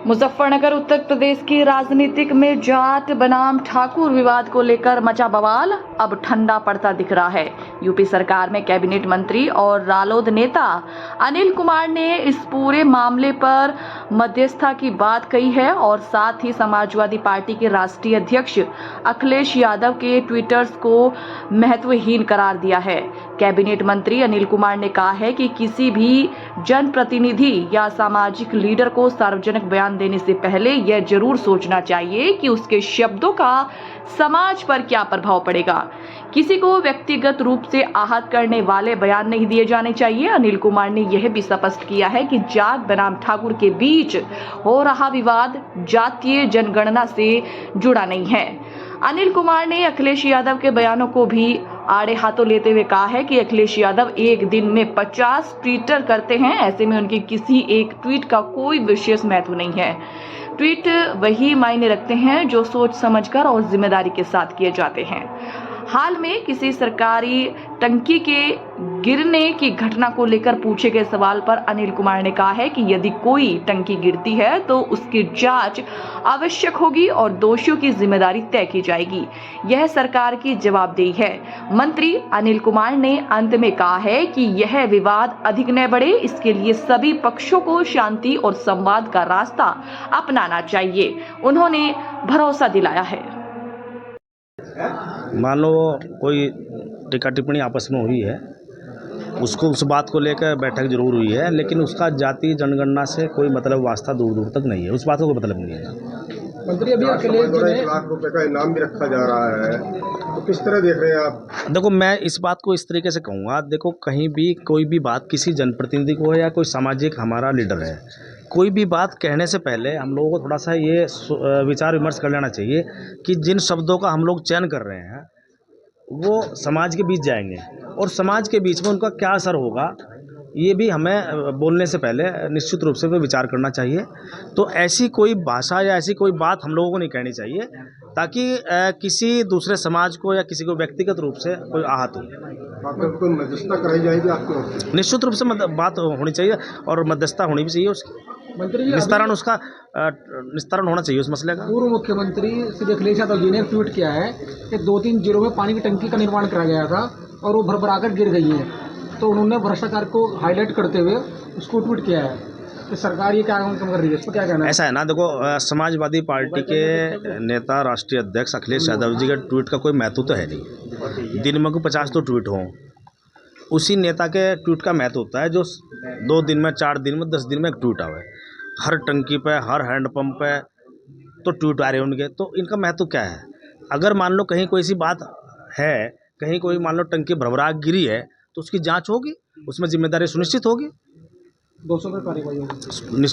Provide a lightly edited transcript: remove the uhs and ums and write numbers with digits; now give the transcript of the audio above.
मुजफ्फरनगर उत्तर प्रदेश की राजनीतिक में जाट बनाम ठाकुर विवाद को लेकर मचा बवाल अब ठंडा पड़ता दिख रहा है। यूपी सरकार में कैबिनेट मंत्री और रालोद नेता अनिल कुमार ने इस पूरे मामले पर मध्यस्थता की बात कही है और साथ ही समाजवादी पार्टी के राष्ट्रीय अध्यक्ष अखिलेश यादव के ट्वीट्स को महत्वहीन करार दिया है। कैबिनेट मंत्री अनिल कुमार ने कहा है कि किसी भी जनप्रतिनिधि या सामाजिक लीडर को सार्वजनिक बयान देने से पहले यह जरूर सोचना चाहिए कि उसके शब्दों का समाज पर क्या प्रभाव पड़ेगा। किसी को व्यक्तिगत रूप से आहत करने वाले बयान नहीं दिए जाने चाहिए। अनिल कुमार ने यह भी स्पष्ट किया है कि जाट बनाम ठाकुर के बीच हो रहा विवाद जातीय जनगणना से जुड़ा नहीं है। अनिल कुमार ने अखिलेश यादव के बयानों को भी आड़े हाथों लेते हुए कहा है कि अखिलेश यादव एक दिन में 50 ट्वीटर करते हैं, ऐसे में उनकी किसी एक ट्वीट का कोई विशेष महत्व नहीं है। ट्वीट वही मायने रखते हैं जो सोच समझकर और जिम्मेदारी के साथ किए जाते हैं। हाल में किसी सरकारी टंकी के गिरने की घटना को लेकर पूछे गए सवाल पर अनिल कुमार ने कहा है कि यदि कोई टंकी गिरती है तो उसकी जांच आवश्यक होगी और दोषियों की जिम्मेदारी तय की जाएगी। यह सरकार की जवाबदेही है। मंत्री अनिल कुमार ने अंत में कहा है कि यह विवाद अधिक न बढ़े, इसके लिए सभी पक्षों को शांति और संवाद का रास्ता अपनाना चाहिए। उन्होंने भरोसा दिलाया है। मान लो कोई टीका टिप्पणी आपस में हुई है, उसको उस बात को लेकर बैठक जरूर हुई है, लेकिन उसका जाति जनगणना से कोई मतलब वास्ता दूर दूर तक नहीं है। उस बात को कोई मतलब नहीं है। मंत्री अभी अखिलेश जी ने 1 लाख रुपए का इनाम भी रखा जा रहा है, तो किस तरह देख रहे हैं आप? देखो, मैं इस बात को इस तरीके से कहूँगा, देखो कहीं भी कोई भी बात किसी जनप्रतिनिधि को है या कोई सामाजिक हमारा लीडर है, कोई भी बात कहने से पहले हम लोगों को थोड़ा सा ये विचार विमर्श कर लेना चाहिए कि जिन शब्दों का हम लोग चयन कर रहे हैं वो समाज के बीच जाएंगे और समाज के बीच में उनका क्या असर होगा, ये भी हमें बोलने से पहले निश्चित रूप से विचार करना चाहिए। तो ऐसी कोई भाषा या ऐसी कोई बात हम लोगों को नहीं कहनी चाहिए ताकि किसी दूसरे समाज को या किसी को व्यक्तिगत रूप से कोई आहत हो। मध्यस्थता कराई जाएगी आपको? निश्चित रूप से बात होनी चाहिए और मध्यस्थता होनी भी चाहिए, उसकी मंत्री निस्तारण उसका निस्तारण होना चाहिए उस मसले का। पूर्व मुख्यमंत्री श्री अखिलेश यादव जी ने ट्वीट किया है कि 2-3 जिलों में पानी की टंकी का निर्माण कराया गया था और वो भरभराकर गिर गई है, तो उन्होंने भ्रष्टाचार को हाईलाइट करते हुए उसको ट्वीट किया है कि सरकार ये क्या काम कर रही है, इस पर क्या कहना है? ऐसा है ना, देखो समाजवादी पार्टी के नेता राष्ट्रीय अध्यक्ष अखिलेश यादव जी के ट्वीट का कोई महत्व तो है नहीं। दिन में को 50 तो ट्वीट हों, उसी नेता के ट्वीट का महत्व होता है जो 2 दिन में, 4 दिन में, 10 दिन में एक ट्वीट आवे। हर टंकी पे, हर हैंडपम्प पे तो ट्वीट आ रहे हैं उनके, तो इनका महत्व क्या है? अगर मान लो कहीं कोई सी बात है, कहीं कोई मान लो टंकी भरभरा गिरी है तो उसकी जांच होगी, उसमें जिम्मेदारी सुनिश्चित होगी, दोषों पर कार्रवाई होगी। निश्चित